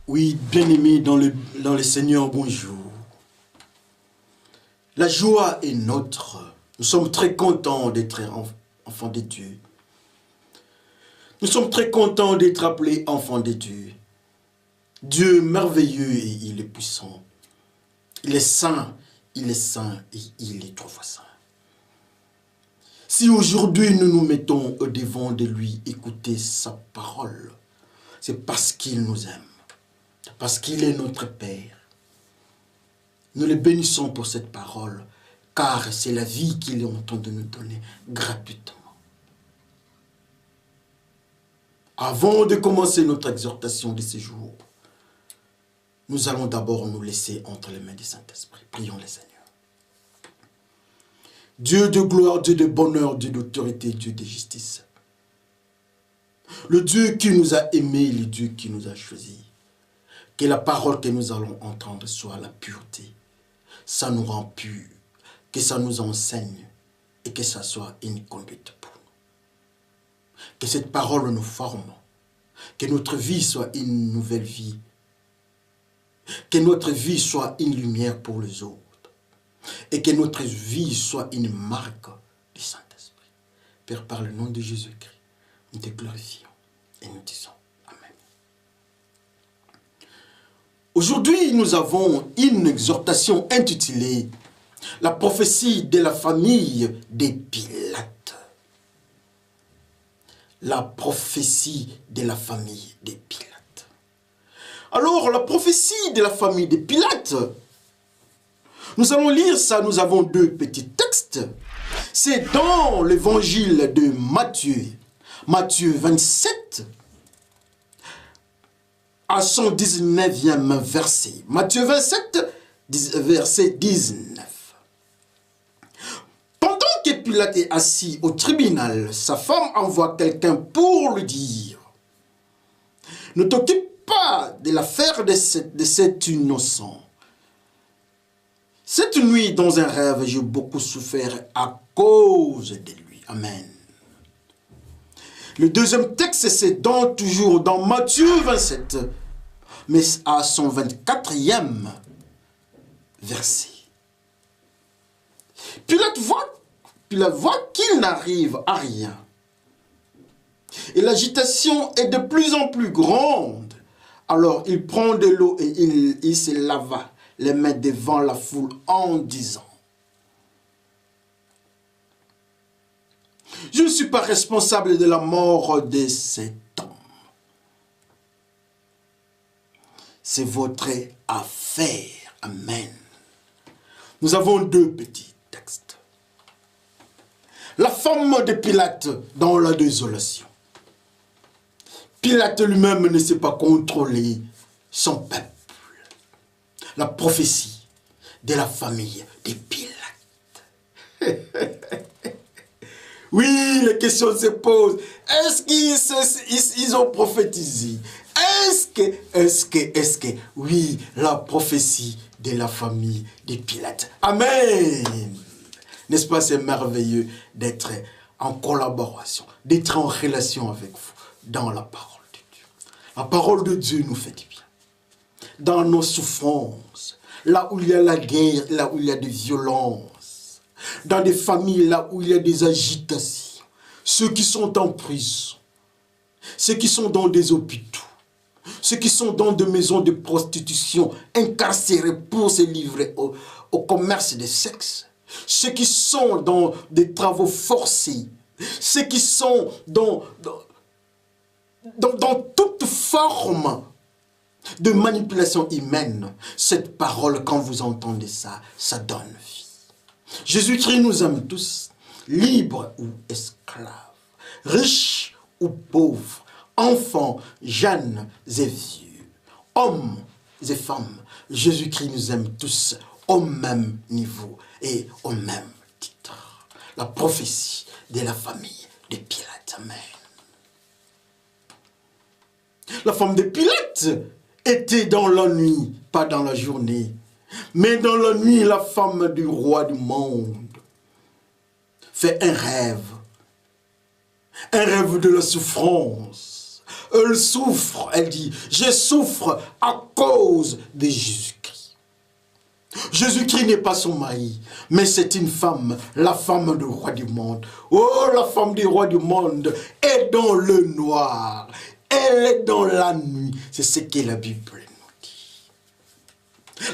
Oui, bien-aimés dans le Seigneur, bonjour. La joie est nôtre. Nous sommes très contents d'être enfants de Dieu. Nous sommes très contents d'être appelés enfants de Dieu. Dieu merveilleux et il est puissant. Il est saint et il est trois fois saint. Si aujourd'hui nous nous mettons au devant de lui, écouter sa parole, c'est parce qu'il nous aime. Parce qu'il est notre Père. Nous le bénissons pour cette parole, car c'est la vie qu'il est en train de nous donner gratuitement. Avant de commencer notre exhortation de ce jour, nous allons d'abord nous laisser entre les mains du Saint-Esprit. Prions le Seigneur. Dieu de gloire, Dieu de bonheur, Dieu d'autorité, Dieu de justice. Le Dieu qui nous a aimés, le Dieu qui nous a choisis. Que la parole que nous allons entendre soit la pureté. Ça nous rend purs. Que ça nous enseigne. Et que ça soit une conduite pour nous. Que cette parole nous forme. Que notre vie soit une nouvelle vie. Que notre vie soit une lumière pour les autres. Et que notre vie soit une marque du Saint-Esprit. Père, par le nom de Jésus-Christ, nous te glorifions et nous disons Amen. Aujourd'hui, nous avons une exhortation intitulée « La prophétie de la famille des Pilates ». La prophétie de la famille des Pilates. Alors, la prophétie de la famille des Pilates, nous allons lire ça, nous avons deux petits textes. C'est dans l'évangile de Matthieu, Matthieu 27, à son 19e verset. Matthieu 27, verset 19. Pendant que Pilate est assis au tribunal, sa femme envoie quelqu'un pour lui dire « Ne t'occupe pas de l'affaire de cet innocent. Cette nuit, dans un rêve, j'ai beaucoup souffert à cause de lui. » Amen. Le deuxième texte, c'est toujours dans Matthieu 27, mais à son 24e verset. Pilate voit qu'il n'arrive à rien. Et l'agitation est de plus en plus grande. Alors il prend de l'eau et il se lava les mains devant la foule en disant « Je ne suis pas responsable de la mort de cet homme. C'est votre affaire. » Amen. Nous avons deux petits textes. La femme de Pilate dans la désolation. Pilate lui-même ne sait pas contrôler son peuple. La prophétie de la famille des Pilates. Oui, les questions se posent. Est-ce qu'ils ont prophétisé? Est-ce que, oui, la prophétie de la famille des Pilates. Amen. N'est-ce pas, c'est merveilleux d'être en collaboration, d'être en relation avec vous dans la parole de Dieu. La parole de Dieu nous fait du bien. Dans nos souffrances, là où il y a la guerre, là où il y a des violences, dans des familles, là où il y a des agitations, ceux qui sont en prison, ceux qui sont dans des hôpitaux, ceux qui sont dans des maisons de prostitution, incarcérés pour se livrer au commerce des sexes, ceux qui sont dans des travaux forcés, ceux qui sont dans toute forme de manipulation humaine, cette parole, quand vous entendez ça, ça donne vie. Jésus-Christ nous aime tous, libres ou esclaves, riches ou pauvres, enfants, jeunes et vieux, hommes et femmes. Jésus-Christ nous aime tous au même niveau et au même titre. La prophétie de la famille de Pilate. Amen. La femme de Pilate était dans la nuit, pas dans la journée. Mais dans la nuit, la femme du roi du monde fait un rêve de la souffrance, Elle souffre, elle dit, je souffre à cause de Jésus-Christ. Jésus-Christ n'est pas son mari, mais c'est une femme, la femme du roi du monde. Oh, la femme du roi du monde est dans le noir. Elle est dans la nuit. C'est ce que la Bible nous dit.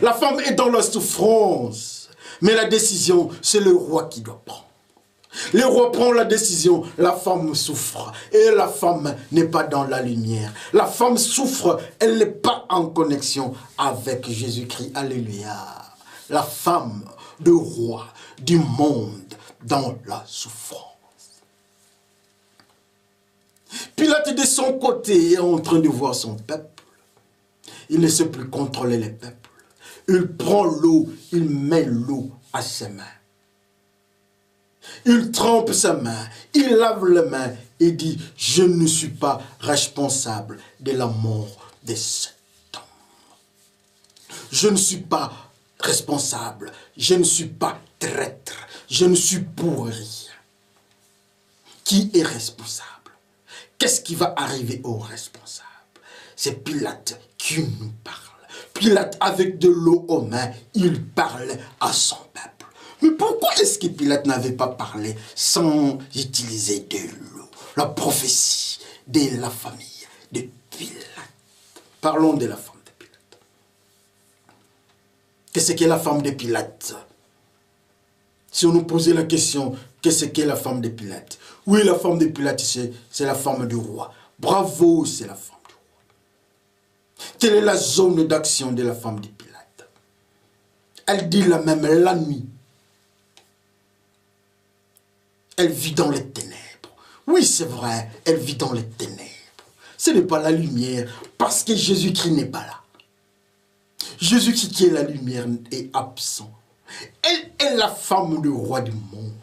La femme est dans la souffrance. Mais la décision, c'est le roi qui doit prendre. Le roi prend la décision, la femme souffre. Et la femme n'est pas dans la lumière. La femme souffre, elle n'est pas en connexion avec Jésus-Christ. Alléluia. La femme du roi du monde dans la souffrance. Pilate de son côté est en train de voir son peuple. Il ne sait plus contrôler les peuples. Il prend l'eau, il met l'eau à ses mains. Il trempe sa main, il lave les mains et dit, je ne suis pas responsable de la mort de cet homme. Je ne suis pas responsable, je ne suis pas traître, je ne suis pour rien. Qui est responsable? Qu'est-ce qui va arriver aux responsables? C'est Pilate qui nous parle. Pilate, avec de l'eau aux mains, il parle à son peuple. Mais pourquoi est-ce que Pilate n'avait pas parlé sans utiliser de l'eau? La prophétie de la famille de Pilate. Parlons de la femme de Pilate. Qu'est-ce qu'est la femme de Pilate? Si on nous posait la question, qu'est-ce qu'est la femme de Pilate? Oui, la femme de Pilate, c'est la femme du roi. Bravo, c'est la femme du roi. Quelle est la zone d'action de la femme de Pilate? Elle dit la même la nuit. Elle vit dans les ténèbres. Oui, c'est vrai, elle vit dans les ténèbres. Ce n'est pas la lumière, parce que Jésus-Christ n'est pas là. Jésus-Christ qui est la lumière est absent. Elle est la femme du roi du monde.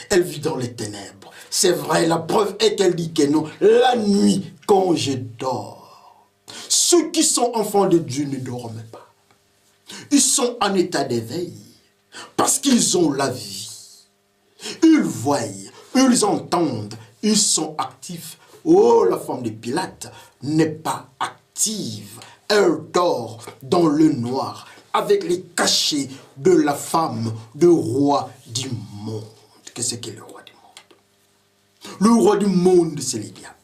Elle vit dans les ténèbres. C'est vrai, la preuve est qu'elle dit que non. La nuit, quand je dors, ceux qui sont enfants de Dieu ne dorment pas. Ils sont en état d'éveil parce qu'ils ont la vie. Ils voient, ils entendent, ils sont actifs. Oh, la femme de Pilate n'est pas active. Elle dort dans le noir avec les cachets de la femme, du roi du monde. Qu'est-ce qu'est le roi du monde? Le roi du monde, c'est le diable.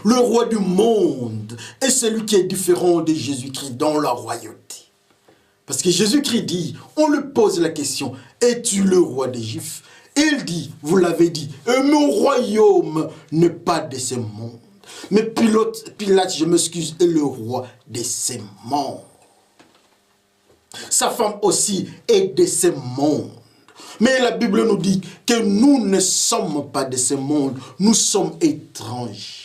Le roi du monde est celui qui est différent de Jésus-Christ dans la royauté. Parce que Jésus-Christ dit, on lui pose la question, es-tu le roi des Juifs? Il dit, vous l'avez dit, mon royaume n'est pas de ce monde. Mais Pilate, je m'excuse, est le roi de ce monde. Sa femme aussi est de ce monde. Mais la Bible nous dit que nous ne sommes pas de ce monde, nous sommes étrangers.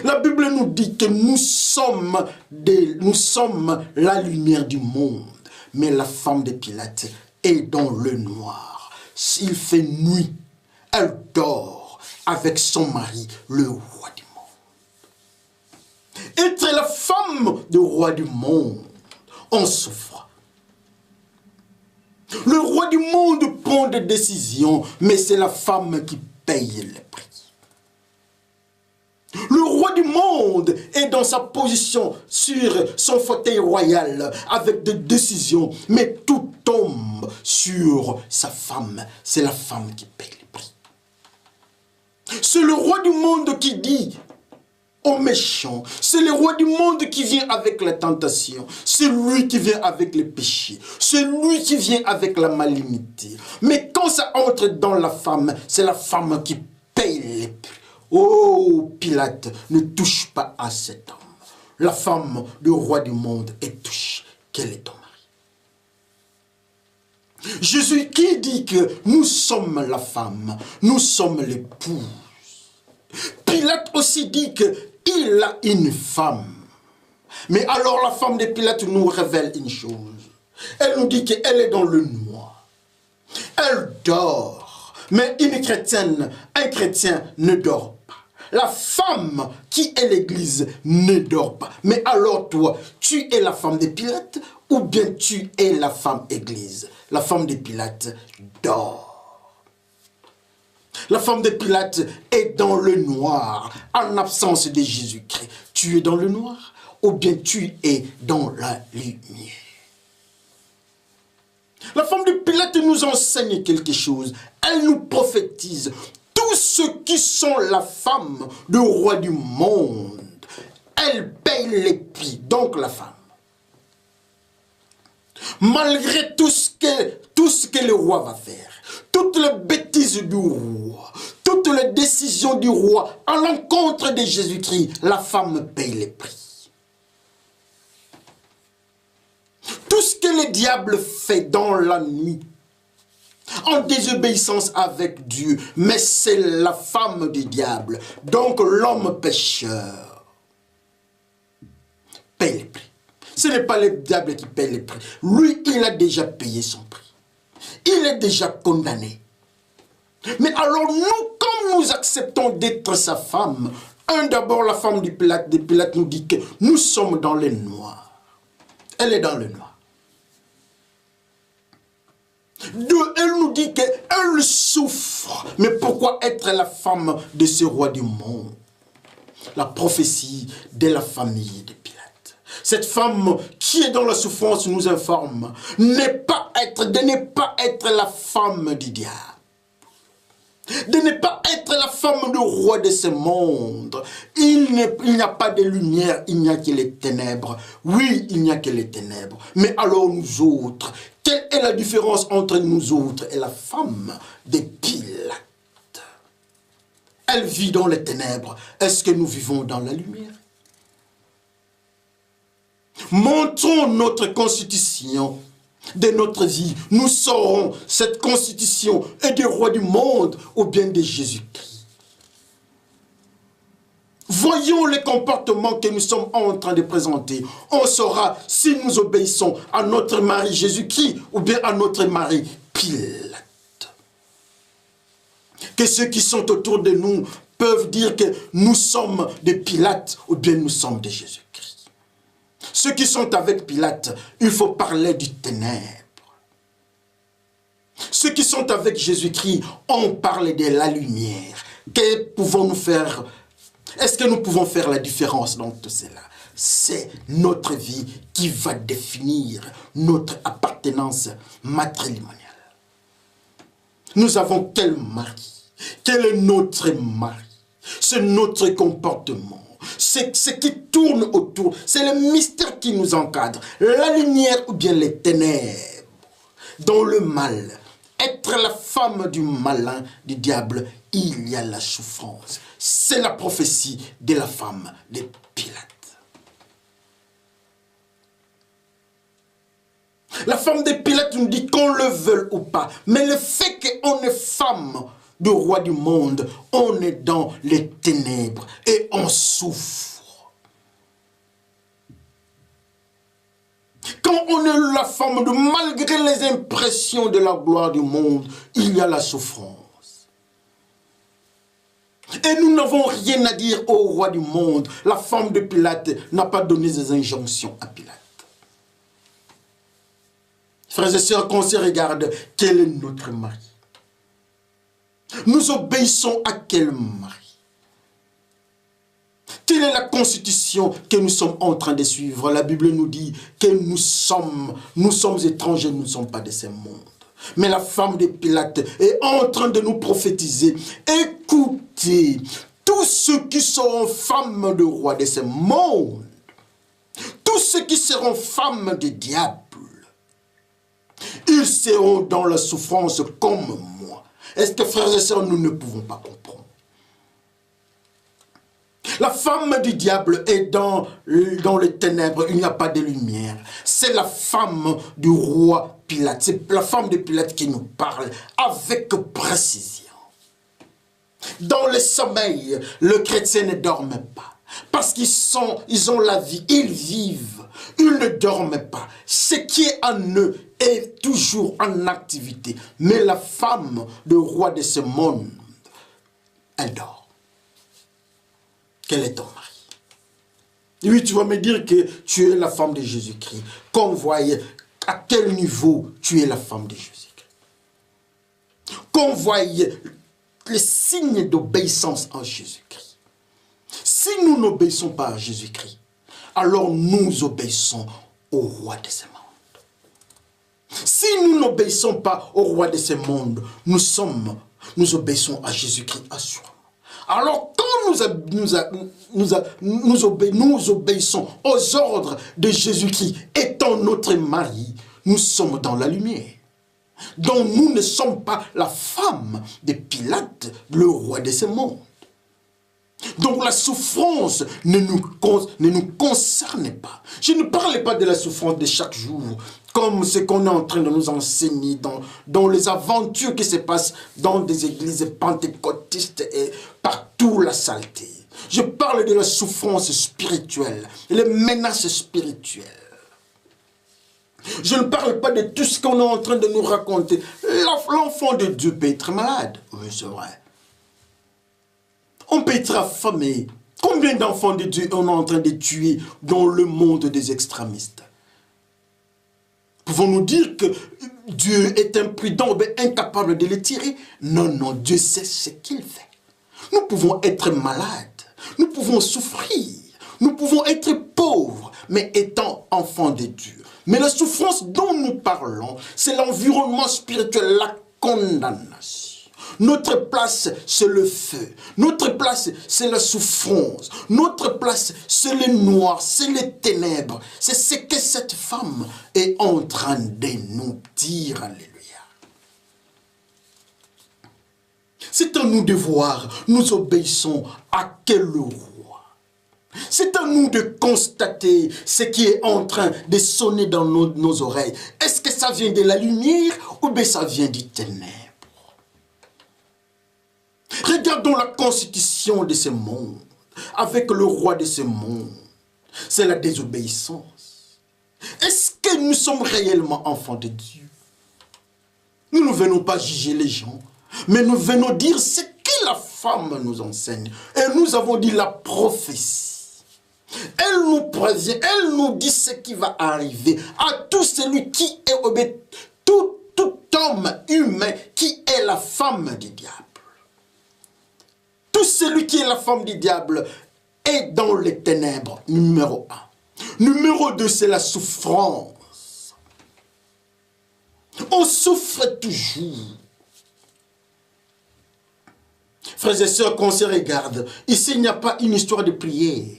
La Bible nous dit que nous sommes la lumière du monde. Mais la femme de Pilate est dans le noir. Il fait nuit. Elle dort avec son mari, le roi du monde. Être la femme du roi du monde, on souffre. Le roi du monde prend des décisions, mais c'est la femme qui paye le prix. Le roi du monde est dans sa position sur son fauteuil royal avec des décisions, mais tout tombe sur sa femme. C'est la femme qui paye le prix. C'est le roi du monde qui dit aux méchants, c'est le roi du monde qui vient avec la tentation, c'est lui qui vient avec le péché, c'est lui qui vient avec la malignité. Mais quand ça entre dans la femme, c'est la femme qui paye le prix. Oh, Pilate, ne touche pas à cet homme. La femme du roi du monde est touchée. Quel est ton mari? Jésus qui dit que nous sommes la femme, nous sommes l'épouse. Pilate aussi dit qu'il a une femme. Mais alors la femme de Pilate nous révèle une chose. Elle nous dit qu'elle est dans le noir. Elle dort. Mais une chrétienne, un chrétien ne dort pas. La femme qui est l'église ne dort pas. Mais alors toi, tu es la femme de Pilate ou bien tu es la femme église? La femme de Pilate dort. La femme de Pilate est dans le noir, en absence de Jésus-Christ. Tu es dans le noir ou bien tu es dans la lumière? La femme de Pilate nous enseigne quelque chose. Elle nous prophétise. Tous ceux qui sont la femme du roi du monde, elle paye les prix. Donc la femme, malgré tout ce que le roi va faire, toutes les bêtises du roi, toutes les décisions du roi à l'encontre de Jésus-Christ, la femme paye les prix. Tout ce que le diable fait dans la nuit, en désobéissance avec Dieu, mais c'est la femme du diable, donc l'homme pécheur, paye les prix. Ce n'est pas le diable qui paye les prix. Lui, il a déjà payé son prix. Il est déjà condamné. Mais alors nous, comme nous acceptons d'être sa femme, d'abord la femme de Pilate nous dit que nous sommes dans le noir. Elle est dans le noir. Deux, elle nous dit qu'elle souffre. Mais pourquoi être la femme de ce roi du monde? La prophétie de la famille de Pilate. Cette femme qui est dans la souffrance nous informe de ne pas être la femme du diable. De ne pas être la femme du roi de ce monde. Il n'y a pas de lumière, il n'y a que les ténèbres. Oui, il n'y a que les ténèbres. Mais alors nous autres, quelle est la différence entre nous autres et la femme de Pilate? Elle vit dans les ténèbres. Est-ce que nous vivons dans la lumière? Montrons notre constitution de notre vie. Nous saurons cette constitution est du roi du monde ou bien de Jésus-Christ. Voyons les comportements que nous sommes en train de présenter. On saura si nous obéissons à notre mari Jésus-Christ ou bien à notre mari Pilate. Que ceux qui sont autour de nous peuvent dire que nous sommes de Pilate ou bien nous sommes de Jésus-Christ. Ceux qui sont avec Pilate, il faut parler du ténèbre. Ceux qui sont avec Jésus-Christ, on parle de la lumière. Que pouvons-nous faire? Est-ce que nous pouvons faire la différence dans tout cela? C'est notre vie qui va définir notre appartenance matrimoniale. Nous avons quel mari? Quel est notre mari? C'est notre comportement. C'est ce qui tourne autour. C'est le mystère qui nous encadre. La lumière ou bien les ténèbres. Dans le mal, être la femme du malin, du diable, il y a la souffrance. C'est la prophétie de la femme de Pilate. La femme de Pilate nous dit qu'on le veuille ou pas. Mais le fait qu'on est femme du roi du monde, on est dans les ténèbres et on souffre. Quand on est la femme de, malgré les impressions de la gloire du monde, il y a la souffrance. Et nous n'avons rien à dire au roi du monde. La femme de Pilate n'a pas donné des injonctions à Pilate. Frères et sœurs, qu'on se regarde, quel est notre mari? Nous obéissons à quel mari? Quelle est la constitution que nous sommes en train de suivre? La Bible nous dit que nous sommes étrangers, nous ne sommes pas de ce monde. Mais la femme de Pilate est en train de nous prophétiser. Écoutez, tous ceux qui seront femmes de roi de ce monde, tous ceux qui seront femmes de diable, ils seront dans la souffrance comme moi. Est-ce que, frères et sœurs, nous ne pouvons pas comprendre? La femme du diable est dans les ténèbres, il n'y a pas de lumière. C'est la femme du roi Pilate. C'est la femme de Pilate qui nous parle avec précision. Dans le sommeil, le chrétien ne dorme pas. Parce qu'ils ont la vie, ils vivent. Ils ne dorment pas. Ce qui est en eux est toujours en activité. Mais la femme, le roi de ce monde, elle dort. Quel est ton mari? Oui, tu vas me dire que tu es la femme de Jésus-Christ. Qu'on voie à quel niveau tu es la femme de Jésus-Christ. Qu'on voie les signes d'obéissance en Jésus-Christ. Si nous n'obéissons pas à Jésus-Christ, alors nous obéissons au roi de ce monde. Si nous n'obéissons pas au roi de ce monde, nous obéissons à Jésus-Christ assurément. Alors quand nous obéissons aux ordres de Jésus-Christ, étant notre mari, nous sommes dans la lumière. Donc nous ne sommes pas la femme de Pilate, le roi de ce monde. Donc la souffrance ne nous concerne pas. Je ne parle pas de la souffrance de chaque jour, comme ce qu'on est en train de nous enseigner dans les aventures qui se passent dans des églises pentecôtistes et partout la saleté. Je parle de la souffrance spirituelle, les menaces spirituelles. Je ne parle pas de tout ce qu'on est en train de nous raconter. L'enfant de Dieu peut être malade. Oui, c'est vrai. On peut être affamé. Combien d'enfants de Dieu on est en train de tuer dans le monde des extrémistes? Pouvons-nous dire que Dieu est imprudent, incapable de les tirer? Non, non, Dieu sait ce qu'il fait. Nous pouvons être malades. Nous pouvons souffrir. Nous pouvons être pauvres, mais étant enfants de Dieu. Mais la souffrance dont nous parlons, c'est l'environnement spirituel, la condamnation. Notre place, c'est le feu. Notre place, c'est la souffrance. Notre place, c'est le noir, c'est les ténèbres. C'est ce que cette femme est en train de nous dire. Alléluia. C'est à nous de voir, nous obéissons à quel roi. C'est à nous de constater ce qui est en train de sonner dans nos oreilles. Est-ce que ça vient de la lumière ou bien ça vient du ténèbre? Regardons la constitution de ce monde, avec le roi de ce monde. C'est la désobéissance. Est-ce que nous sommes réellement enfants de Dieu? Nous ne venons pas juger les gens, mais nous venons dire ce que la femme nous enseigne. Et nous avons dit la prophétie. Elle nous prévient, elle nous dit ce qui va arriver à tout celui qui est obéi, tout homme humain qui est la femme du diable. Tout celui qui est la femme du diable est dans les ténèbres, numéro 1. Numéro 2, c'est la souffrance. On souffre toujours. Frères et sœurs, qu'on se regarde, ici il n'y a pas une histoire de prière.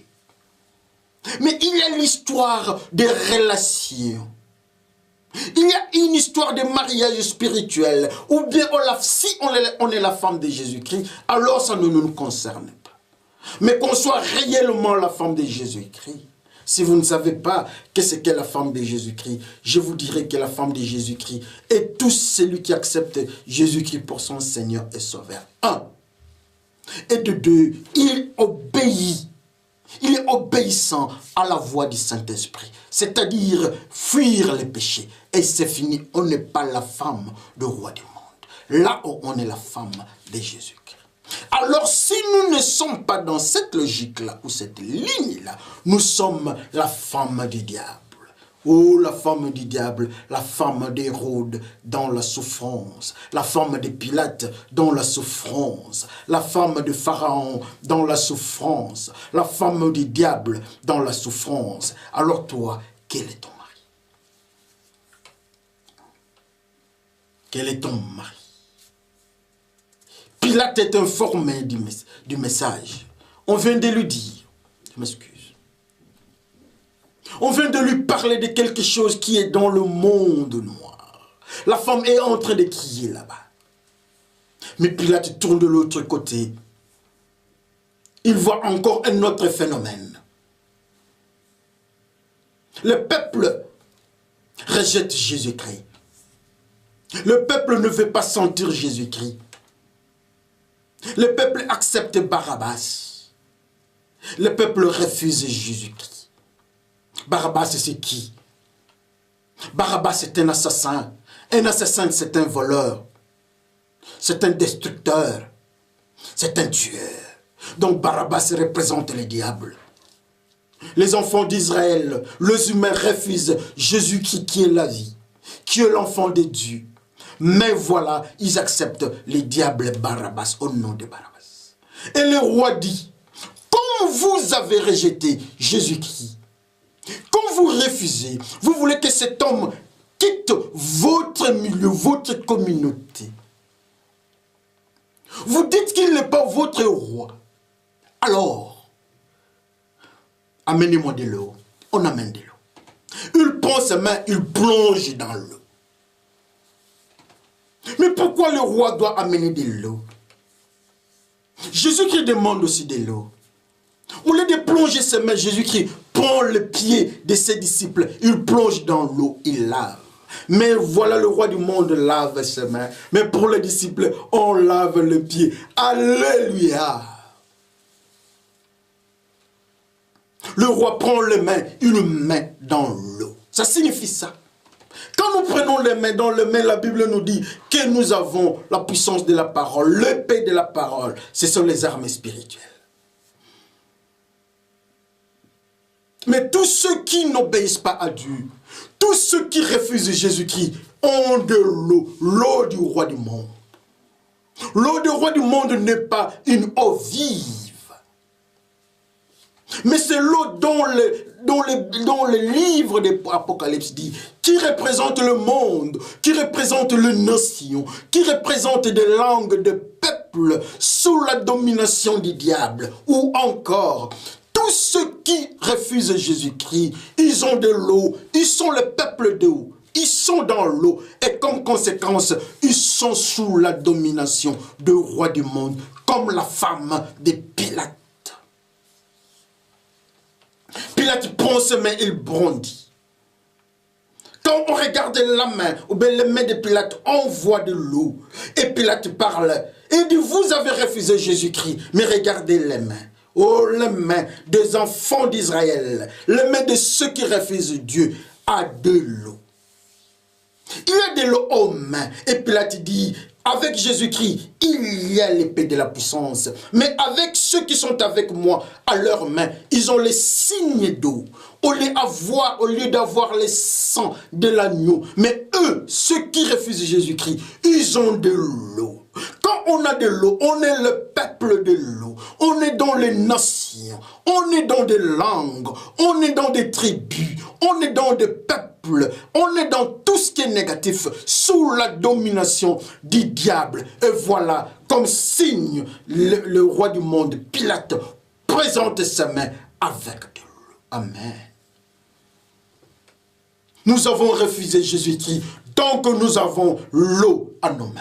Mais il y a l'histoire des relations. Il y a une histoire de mariage spirituel. Ou bien si on est la femme de Jésus-Christ, alors ça ne nous concerne pas. Mais qu'on soit réellement la femme de Jésus-Christ. Si vous ne savez pas qu'est-ce qu'est la femme de Jésus-Christ, je vous dirai que la femme de Jésus-Christ est tout celui qui accepte Jésus-Christ pour son Seigneur et Sauveur. 1. Et de 2, il obéit. Il est obéissant à la voix du Saint-Esprit. C'est-à-dire fuir les péchés. Et c'est fini. On n'est pas la femme du roi du monde. Là où on est la femme de Jésus-Christ. Alors si nous ne sommes pas dans cette logique-là, ou cette ligne-là, nous sommes la femme du diable. Oh, la femme du diable, la femme d'Hérode dans la souffrance, la femme de Pilate dans la souffrance, la femme de Pharaon dans la souffrance, la femme du diable dans la souffrance. Alors toi, quel est ton mari? Quel est ton mari? Pilate est informé du message. On vient de lui dire, je m'excuse. On vient de lui parler de quelque chose qui est dans le monde noir. La femme est en train de crier là-bas. Mais Pilate tourne de l'autre côté. Il voit encore un autre phénomène. Le peuple rejette Jésus-Christ. Le peuple ne veut pas sentir Jésus-Christ. Le peuple accepte Barabbas. Le peuple refuse Jésus-Christ. Barabbas, c'est qui? Barabbas, c'est un assassin. Un assassin, c'est un voleur. C'est un destructeur. C'est un tueur. Donc Barabbas représente le diable. Les enfants d'Israël, les humains refusent Jésus qui est la vie, qui est l'enfant de Dieu. Mais voilà, ils acceptent les diables Barabbas au nom de Barabbas. Et le roi dit, comme vous avez rejeté Jésus-Christ, comme vous refusez, vous voulez que cet homme quitte votre milieu, votre communauté. Vous dites qu'il n'est pas votre roi. Alors, amenez-moi de l'eau. On amène de l'eau. Il prend ses mains, il plonge dans l'eau. Mais pourquoi le roi doit amener de l'eau? Jésus-Christ demande aussi de l'eau. Au lieu de plonger ses mains, Jésus-Christ prend le pied de ses disciples. Il plonge dans l'eau, il lave. Mais voilà, le roi du monde lave ses mains. Mais pour les disciples, on lave le pied. Alléluia. Le roi prend les mains, il met dans l'eau. Ça signifie ça. Quand nous prenons les mains dans les mains, la Bible nous dit que nous avons la puissance de la parole, l'épée de la parole. Ce sont les armes spirituelles. Mais tous ceux qui n'obéissent pas à Dieu, tous ceux qui refusent Jésus-Christ ont de l'eau, l'eau du roi du monde. L'eau du roi du monde n'est pas une eau vive. Mais c'est l'eau dont le livre de l'Apocalypse dit, qui représente le monde, qui représente les nations, qui représente des langues de peuples sous la domination du diable. Ou encore, tous ceux qui refusent Jésus-Christ, ils ont de l'eau, ils sont le peuple d'eau. Ils sont dans l'eau et comme conséquence, ils sont sous la domination du roi du monde, comme la femme de Pilate. Pilate prend ses mains, il bondit. Quand on regarde la main, ou bien les mains de Pilate, on voit de l'eau. Et Pilate parle. Il dit, vous avez refusé Jésus-Christ, mais regardez les mains. Oh, les mains des enfants d'Israël, les mains de ceux qui refusent Dieu, a de l'eau. Il y a de l'eau aux mains. Et Pilate dit, avec Jésus-Christ, il y a l'épée de la puissance. Mais avec ceux qui sont avec moi, à leurs mains, ils ont les signes d'eau. Au lieu d'avoir les sangs de l'agneau. Mais eux, ceux qui refusent Jésus-Christ, ils ont de l'eau. Quand on a de l'eau, on est le peuple de l'eau. On est dans les nations. On est dans des langues. On est dans des tribus. On est dans des peuples. On est dans tout ce qui est négatif sous la domination du diable. Et voilà, comme signe, le roi du monde, Pilate, présente sa main avec de l'eau. Amen. Nous avons refusé Jésus-Christ, donc nous avons l'eau à nos mains.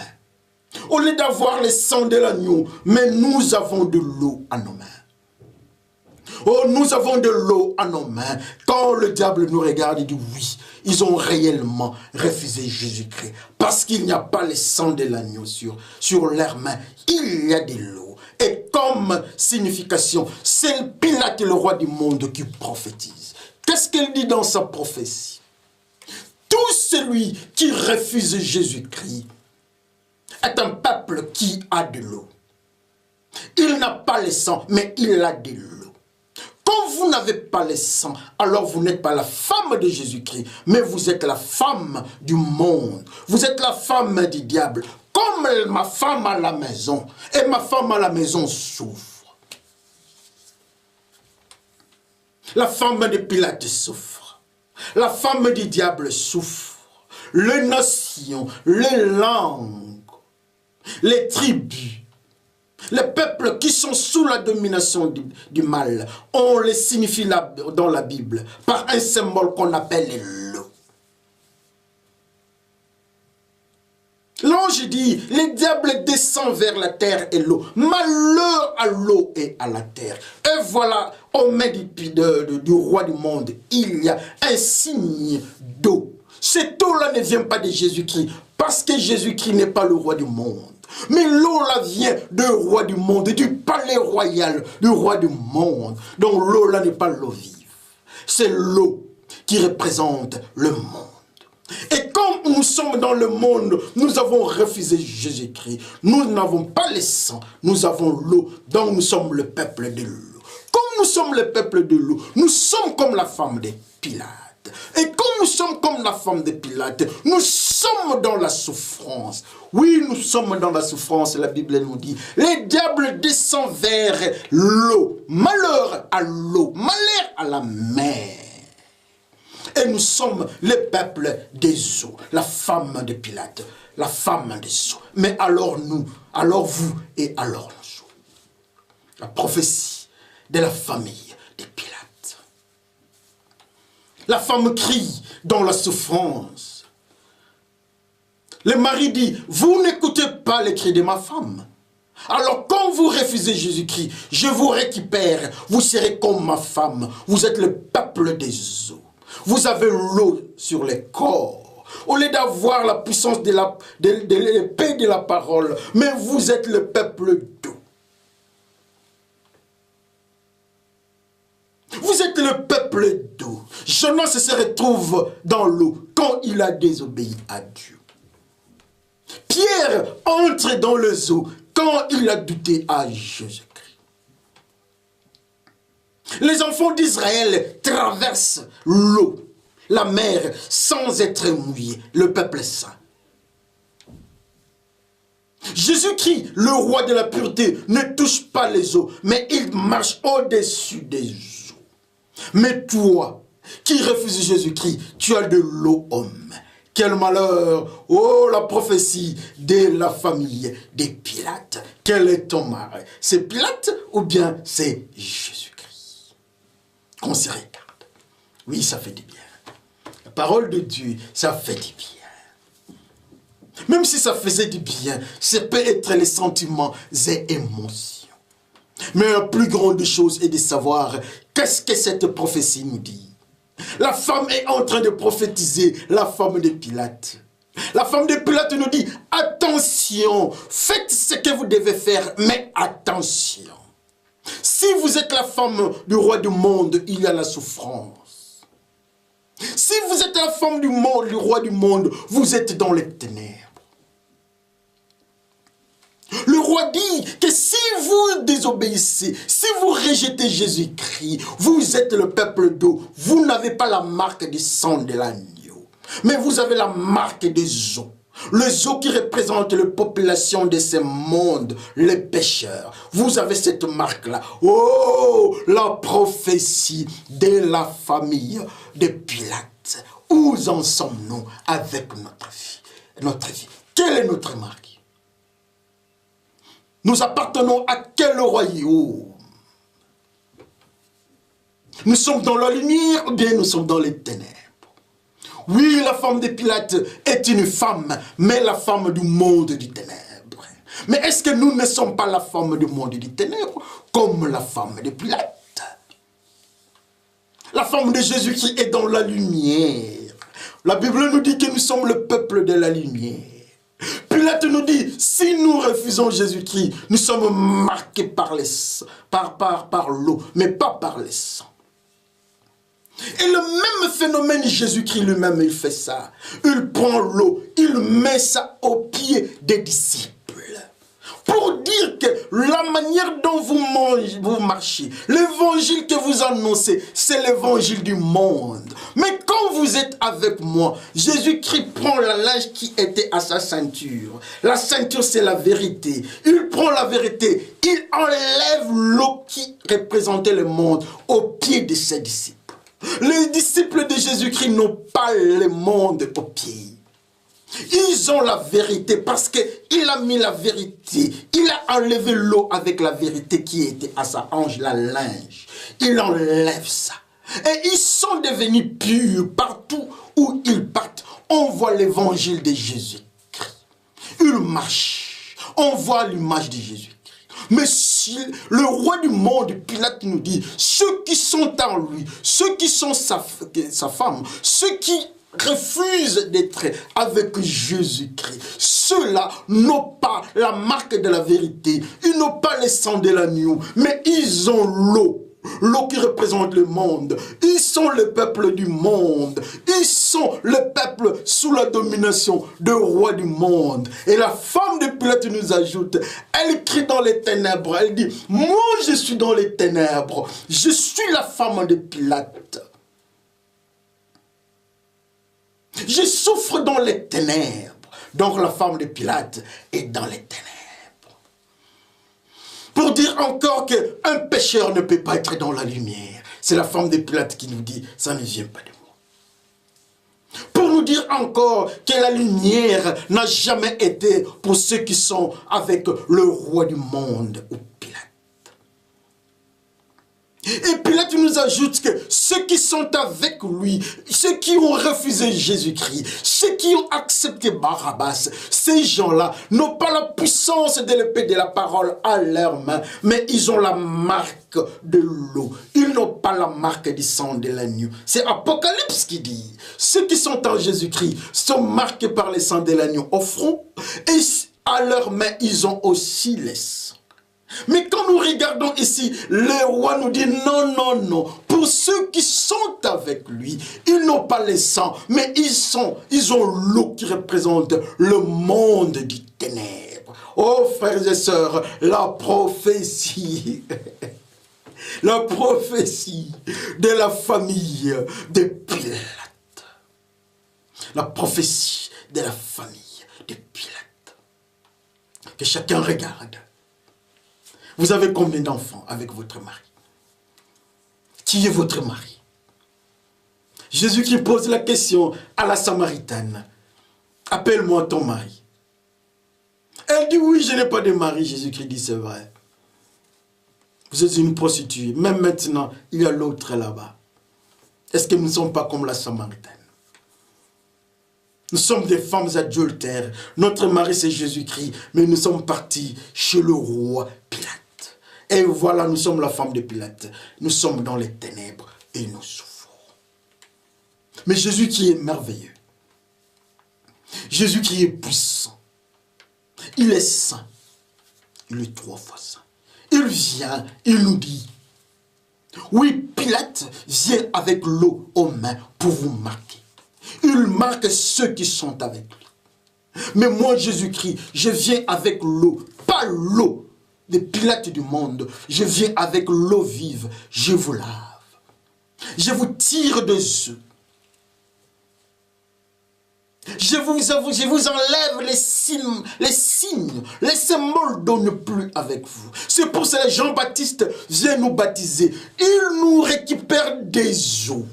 Au lieu d'avoir le sang de l'agneau, mais nous avons de l'eau à nos mains. Oh, nous avons de l'eau à nos mains. Quand le diable nous regarde, il dit oui, ils ont réellement refusé Jésus-Christ. Parce qu'il n'y a pas le sang de l'agneau sur leurs mains. Il y a de l'eau. Et comme signification, c'est Pilate, le roi du monde, qui prophétise. Qu'est-ce qu'il dit dans sa prophétie? Tout celui qui refuse Jésus-Christ est un peuple qui a de l'eau. Il n'a pas le sang, mais il a de l'eau. Quand vous n'avez pas le sang, alors vous n'êtes pas la femme de Jésus-Christ, mais vous êtes la femme du monde. Vous êtes la femme du diable. Comme ma femme à la maison, et ma femme à la maison souffre. La femme de Pilate souffre. La femme du diable souffre. Les nations, les langues, les tribus, les peuples qui sont sous la domination du mal, on les signifie dans la Bible par un symbole qu'on appelle l'eau. L'ange dit, le diable descend vers la terre et l'eau. Malheur à l'eau et à la terre. Et voilà, au mains du roi du monde, il y a un signe d'eau. Cette eau-là ne vient pas de Jésus-Christ, parce que Jésus-Christ n'est pas le roi du monde. Mais l'eau là vient du roi du monde, du palais royal du roi du monde. Donc l'eau là n'est pas l'eau vive. C'est l'eau qui représente le monde. Et comme nous sommes dans le monde, nous avons refusé Jésus-Christ. Nous n'avons pas le sang, nous avons l'eau. Donc nous sommes le peuple de l'eau. Comme nous sommes le peuple de l'eau, nous sommes comme la femme de Pilate. Et comme nous sommes comme la femme de Pilate, nous sommes dans la souffrance. Oui, nous sommes dans la souffrance, la Bible nous dit. Le diable descend vers l'eau. Malheur à l'eau, malheur à la mer. Et nous sommes le peuple des eaux, la femme de Pilate, la femme des eaux. Mais alors nous, alors vous et alors nous. La prophétie de la famille de Pilate. La femme crie dans la souffrance. Le mari dit, vous n'écoutez pas les cris de ma femme. Alors quand vous refusez Jésus-Christ, je vous récupère, vous serez comme ma femme. Vous êtes le peuple des eaux. Vous avez l'eau sur les corps. Au lieu d'avoir la puissance de l'épée de la parole, mais vous êtes le peuple d'eau. Vous êtes le peuple d'eau. Jonas se retrouve dans l'eau quand il a désobéi à Dieu. Pierre entre dans les eaux quand il a douté à Jésus-Christ. Les enfants d'Israël traversent l'eau, la mer, sans être mouillés, le peuple saint. Jésus-Christ, le roi de la pureté, ne touche pas les eaux, mais il marche au-dessus des eaux. Mais toi, qui refuses Jésus-Christ, tu as de l'eau homme. Quel malheur! Oh, la prophétie de la famille des Pilates. Quel est ton mari? C'est Pilate ou bien c'est Jésus-Christ? Qu'on se regarde. Oui, ça fait du bien. La parole de Dieu, ça fait du bien. Même si ça faisait du bien, ça peut être les sentiments et émotions. Mais la plus grande chose est de savoir qu'est-ce que cette prophétie nous dit. La femme est en train de prophétiser, la femme de Pilate. La femme de Pilate nous dit, attention, faites ce que vous devez faire, mais attention. Si vous êtes la femme du roi du monde, il y a la souffrance. Si vous êtes la femme du monde, du roi du monde, vous êtes dans les ténèbres. Le roi dit que si vous désobéissez, si vous rejetez Jésus-Christ, vous êtes le peuple d'eau. Vous n'avez pas la marque du sang de l'agneau, mais vous avez la marque des eaux. Les eaux qui représentent la population de ce monde, les pécheurs. Vous avez cette marque-là. Oh, la prophétie de la famille de Pilate. Où en sommes-nous avec notre vie? Quelle est notre marque? Nous appartenons à quel royaume? Nous sommes dans la lumière ou bien nous sommes dans les ténèbres? Oui, la femme de Pilate est une femme, mais la femme du monde du ténèbre. Mais est-ce que nous ne sommes pas la femme du monde du ténèbre comme la femme de Pilate? La femme de Jésus-Christ est dans la lumière. La Bible nous dit que nous sommes le peuple de la lumière. Pilate nous dit, si nous refusons Jésus-Christ, nous sommes marqués par l'eau, mais pas par le sang. Et le même phénomène, Jésus-Christ lui-même, il fait ça. Il prend l'eau, il met ça aux pieds des disciples. Pour dire que la manière dont vous marchez, l'évangile que vous annoncez, c'est l'évangile du monde. Mais quand vous êtes avec moi, Jésus-Christ prend la linge qui était à sa ceinture. La ceinture, c'est la vérité. Il prend la vérité, il enlève l'eau qui représentait le monde aux pieds de ses disciples. Les disciples de Jésus-Christ n'ont pas le monde aux pieds. Ils ont la vérité parce qu'il a mis la vérité. Il a enlevé l'eau avec la vérité qui était à sa hanche, la linge. Il enlève ça. Et ils sont devenus purs partout où ils partent. On voit l'évangile de Jésus-Christ. Ils marchent. On voit l'image de Jésus-Christ. Mais si le roi du monde, Pilate nous dit, ceux qui sont en lui, ceux qui sont sa femme, ceux qui refusent d'être avec Jésus-Christ, ceux-là n'ont pas la marque de la vérité, ils n'ont pas le sang de l'agneau, mais ils ont l'eau. L'eau qui représente le monde. Ils sont le peuple du monde. Ils sont le peuple sous la domination du roi du monde. Et la femme de Pilate nous ajoute, elle crie dans les ténèbres. Elle dit, moi je suis dans les ténèbres. Je suis la femme de Pilate. Je souffre dans les ténèbres. Donc la femme de Pilate est dans les ténèbres. Pour dire encore qu'un pécheur ne peut pas être dans la lumière. C'est la femme de Pilate qui nous dit, ça ne vient pas de moi. Pour nous dire encore que la lumière n'a jamais été pour ceux qui sont avec le roi du monde, ou Pilate. Et Pilate nous ajoute que ceux qui sont avec lui, ceux qui ont refusé Jésus-Christ, ceux qui ont accepté Barabbas, ces gens-là n'ont pas la puissance de l'épée de la parole à leurs mains, mais ils ont la marque de l'eau. Ils n'ont pas la marque du sang de l'agneau. C'est Apocalypse qui dit, ceux qui sont en Jésus-Christ sont marqués par le sang de l'agneau au front, et à leurs mains, ils ont aussi les sangs. Mais quand nous regardons ici, le roi nous dit non, non, non. Pour ceux qui sont avec lui, ils n'ont pas le sang, mais ils ont l'eau qui représente le monde du ténèbre. Oh frères et sœurs, la prophétie, la prophétie de la famille de Pilate. La prophétie de la famille de Pilate. Que chacun regarde. Vous avez combien d'enfants avec votre mari? Qui est votre mari? Jésus qui pose la question à la Samaritaine. Appelle-moi ton mari. Elle dit oui, je n'ai pas de mari. Jésus-Christ dit c'est vrai. Vous êtes une prostituée. Même maintenant, il y a l'autre là-bas. Est-ce que nous ne sommes pas comme la Samaritaine? Nous sommes des femmes adultères. Notre mari c'est Jésus-Christ. Mais nous sommes partis chez le roi Pilate. Et voilà, nous sommes la femme de Pilate. Nous sommes dans les ténèbres et nous souffrons. Mais Jésus qui est merveilleux. Jésus qui est puissant. Il est saint. Il est 3 fois saint. Il vient, il nous dit. Oui, Pilate vient avec l'eau aux mains pour vous marquer. Il marque ceux qui sont avec lui. Mais moi, Jésus-Christ, je viens avec l'eau, pas l'eau des Pilates du monde. Je viens avec l'eau vive. Je vous lave. Je vous tire des œufs. Je vous enlève les signes, les symboles ne plus avec vous. C'est pour ça que Jean-Baptiste vient nous baptiser. Il nous récupère des eaux.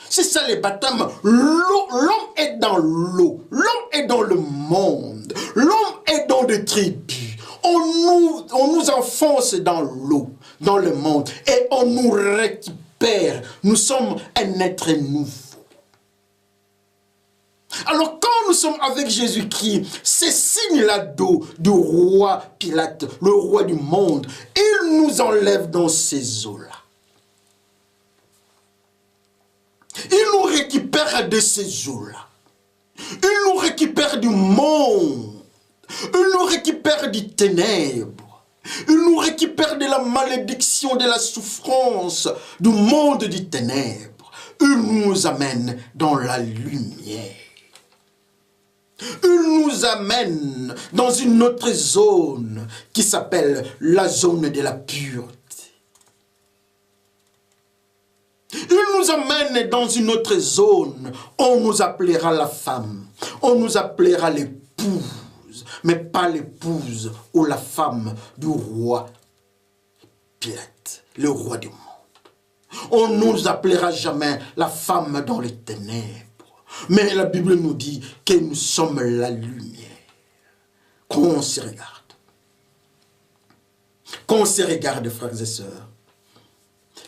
C'est ça les baptêmes. L'homme est dans l'eau. L'homme est dans le monde. L'homme est dans des tribus. On nous enfonce dans l'eau, dans le monde, et on nous récupère. Nous sommes un être nouveau. Alors quand nous sommes avec Jésus-Christ, ces signes-là d'eau du roi Pilate, le roi du monde, il nous enlève dans ces eaux-là. Il nous récupère de ces eaux-là. Il nous récupère du monde. Il nous récupère du ténèbre. Il nous récupère de la malédiction, de la souffrance, du monde du ténèbre. Il nous amène dans la lumière. Il nous amène dans une autre zone qui s'appelle la zone de la pureté. Il nous amène dans une autre zone. On nous appellera la femme. On nous appellera l'épouse. Mais pas l'épouse ou la femme du roi Pilate, le roi du monde. On ne nous appellera jamais la femme dans les ténèbres. Mais la Bible nous dit que nous sommes la lumière. Qu'on se regarde. Qu'on se regarde, frères et sœurs.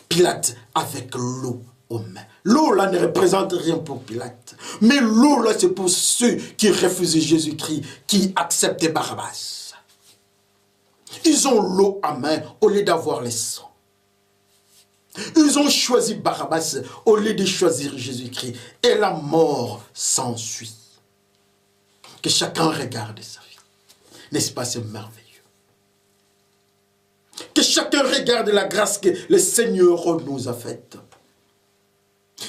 Pilate avec l'eau aux mains. L'eau là ne représente rien pour Pilate. Mais l'eau là c'est pour ceux qui refusaient Jésus-Christ, qui acceptaient Barabbas. Ils ont l'eau à main au lieu d'avoir le sang. Ils ont choisi Barabbas au lieu de choisir Jésus-Christ. Et la mort s'ensuit. Que chacun regarde sa vie. N'est-ce pas, c'est merveilleux? Que chacun regarde la grâce que le Seigneur nous a faite.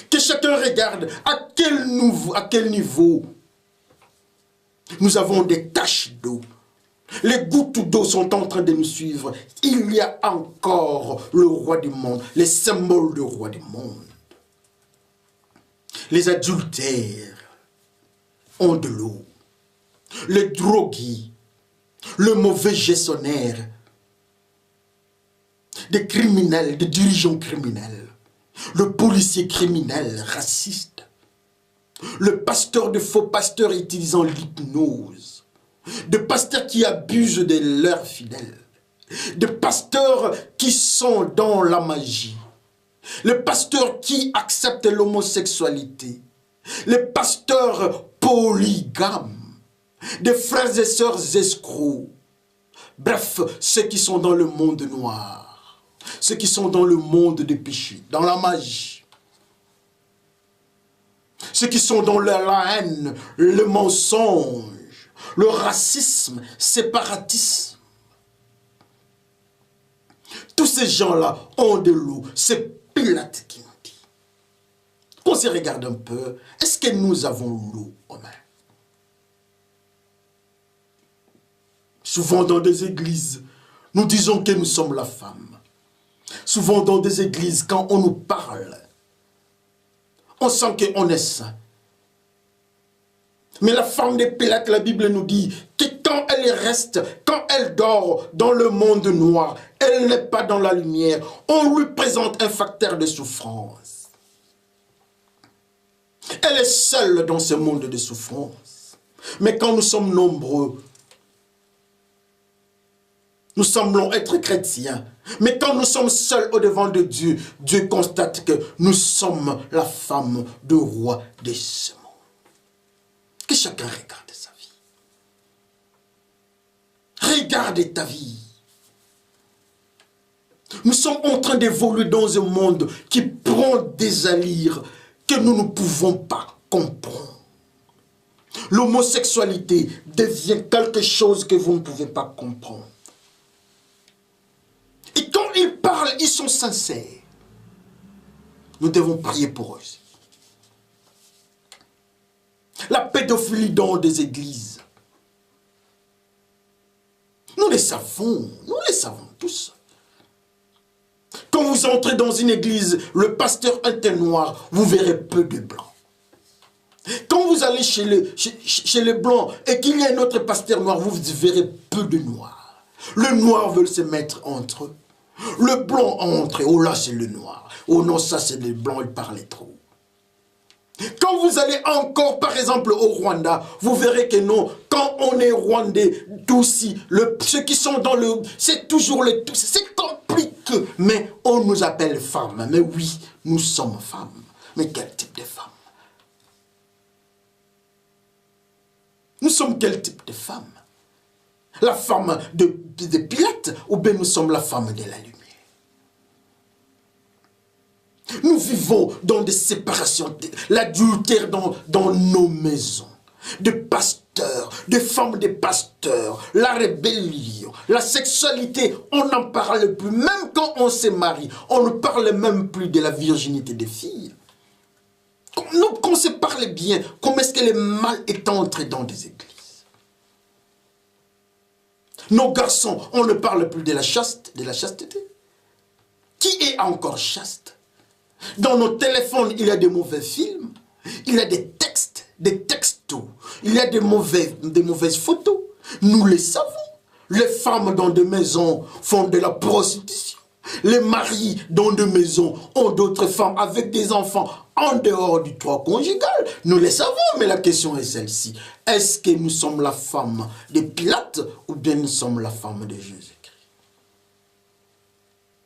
Que chacun regarde à quel niveau nous avons des taches d'eau. Les gouttes d'eau sont en train de nous suivre. Il y a encore le roi du monde, les symboles du roi du monde. Les adultères, ont de l'eau. Le drogué, le mauvais gestionnaire, des criminels, des dirigeants criminels, le policier criminel, raciste, le pasteur de faux pasteurs utilisant l'hypnose, des pasteurs qui abusent de leurs fidèles, des pasteurs qui sont dans la magie, les pasteurs qui acceptent l'homosexualité, les pasteurs polygames, des frères et sœurs escrocs, bref, ceux qui sont dans le monde noir, ceux qui sont dans le monde des péchés, dans la magie, ceux qui sont dans la haine, le mensonge, le racisme, séparatisme. Tous ces gens-là ont de l'eau. C'est Pilate qui nous dit. Qu'on se regarde un peu, est-ce que nous avons l'eau en main? Souvent dans des églises, nous disons que nous sommes la femme. Souvent dans des églises, quand on nous parle, on sent qu'on est saint. Mais la femme de Pilate, la Bible nous dit que quand elle reste, quand elle dort dans le monde noir, elle n'est pas dans la lumière. On lui présente un facteur de souffrance. Elle est seule dans ce monde de souffrance. Mais quand nous sommes nombreux, nous semblons être chrétiens. Mais quand nous sommes seuls au-devant de Dieu, Dieu constate que nous sommes la femme du roi de ce monde. Que chacun regarde sa vie. Regarde ta vie. Nous sommes en train d'évoluer dans un monde qui prend des allures que nous ne pouvons pas comprendre. L'homosexualité devient quelque chose que vous ne pouvez pas comprendre. Et quand ils parlent, ils sont sincères. Nous devons prier pour eux. La pédophilie dans des églises. Nous les savons tous. Quand vous entrez dans une église, le pasteur est un noir, vous verrez peu de blancs. Quand vous allez chez les blancs et qu'il y a un autre pasteur noir, vous verrez peu de noirs. Le noir veut se mettre entre eux. Le blanc entre, oh là c'est le noir. Oh non, ça c'est le blanc, il parlait trop. Quand vous allez encore, par exemple, au Rwanda, vous verrez que non, quand on est rwandais, aussi, ceux qui sont dans le... C'est toujours le... C'est compliqué, mais on nous appelle femmes. Mais oui, nous sommes femmes. Mais quel type de femmes? Nous sommes quel type de femmes? La femme de Pilate, ou bien nous sommes la femme de la lumière? Nous vivons dans des séparations, l'adultère dans nos maisons, de pasteurs, de femmes de pasteurs, la rébellion, la sexualité, on n'en parle plus. Même quand on se marie, on ne parle même plus de la virginité des filles. Qu'on se parle bien, comment est-ce que le mal est entré dans des églises? Nos garçons, on ne parle plus de la chasteté. Qui est encore chaste? Dans nos téléphones, il y a des mauvais films, il y a des textes, des textos, il y a des mauvaises photos. Nous les savons. Les femmes dans des maisons font de la prostitution. Les maris dans des maisons ont d'autres femmes avec des enfants en dehors du toit conjugal. Nous les savons, mais la question est celle-ci. Est-ce que nous sommes la femme de Pilate ou bien nous sommes la femme de Jésus?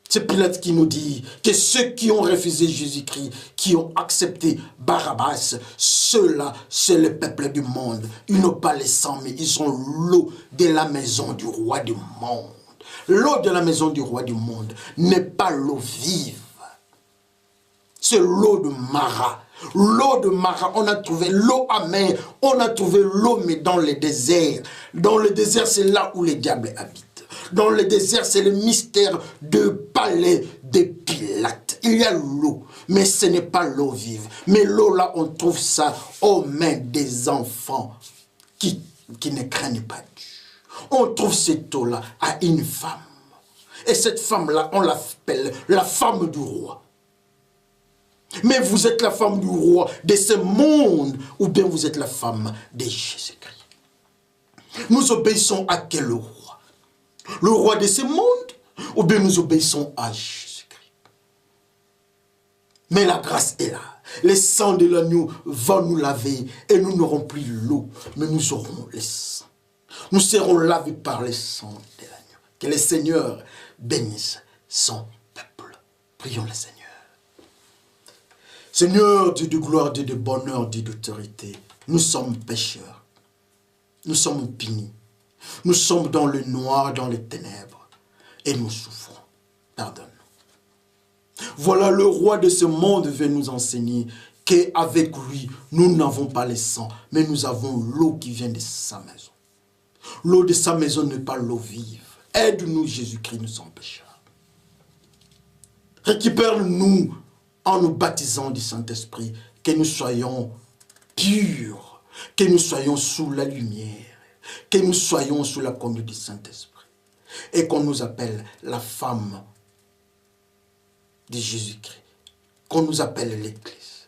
C'est Pilate qui nous dit que ceux qui ont refusé Jésus-Christ, qui ont accepté Barabbas, ceux-là, c'est le peuple du monde. Ils n'ont pas le sang, mais ils ont l'eau de la maison du roi du monde. L'eau de la maison du roi du monde n'est pas l'eau vive. C'est l'eau de Mara. L'eau de Mara, on a trouvé l'eau amère, on a trouvé l'eau, mais dans le désert. Dans le désert, c'est là où les diables habitent. Dans le désert, c'est le mystère de palais de Pilate. Il y a l'eau, mais ce n'est pas l'eau vive. Mais l'eau là, on trouve ça aux mains des enfants qui ne craignent pas Dieu. On trouve cette eau-là à une femme. Et cette femme-là, on l'appelle la femme du roi. Mais vous êtes la femme du roi de ce monde, ou bien vous êtes la femme de Jésus-Christ. Nous obéissons à quel roi? Le roi de ce monde, ou bien nous obéissons à Jésus-Christ? Mais la grâce est là. Le sang de l'agneau va nous laver et nous n'aurons plus l'eau, mais nous aurons le sang. Nous serons lavés par le sang de l'agneau. Que le Seigneur bénisse son peuple. Prions le Seigneur. Seigneur, Dieu de gloire, Dieu de bonheur, Dieu d'autorité, nous sommes pécheurs. Nous sommes punis. Nous sommes dans le noir, dans les ténèbres. Et nous souffrons. Pardonne-nous. Voilà le roi de ce monde veut nous enseigner qu'avec lui, nous n'avons pas le sang, mais nous avons l'eau qui vient de sa maison. L'eau de sa maison n'est pas l'eau vive. Aide-nous, Jésus-Christ, nous sommes pécheurs. Récupère-nous en nous baptisant du Saint-Esprit, que nous soyons purs, que nous soyons sous la lumière, que nous soyons sous la conduite du Saint-Esprit, et qu'on nous appelle la femme de Jésus-Christ, qu'on nous appelle l'Église,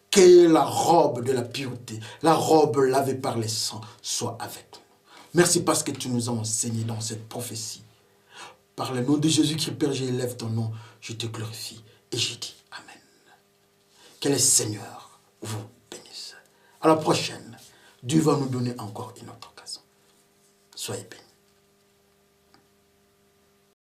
que la robe de la pureté, la robe lavée par le sang, soit avec nous. Merci parce que tu nous as enseigné dans cette prophétie. Par le nom de Jésus-Christ, Père, j'élève ton nom, je te glorifie et je dis Amen. Que le Seigneur vous bénisse. À la prochaine, Dieu va nous donner encore une autre occasion. Soyez bénis.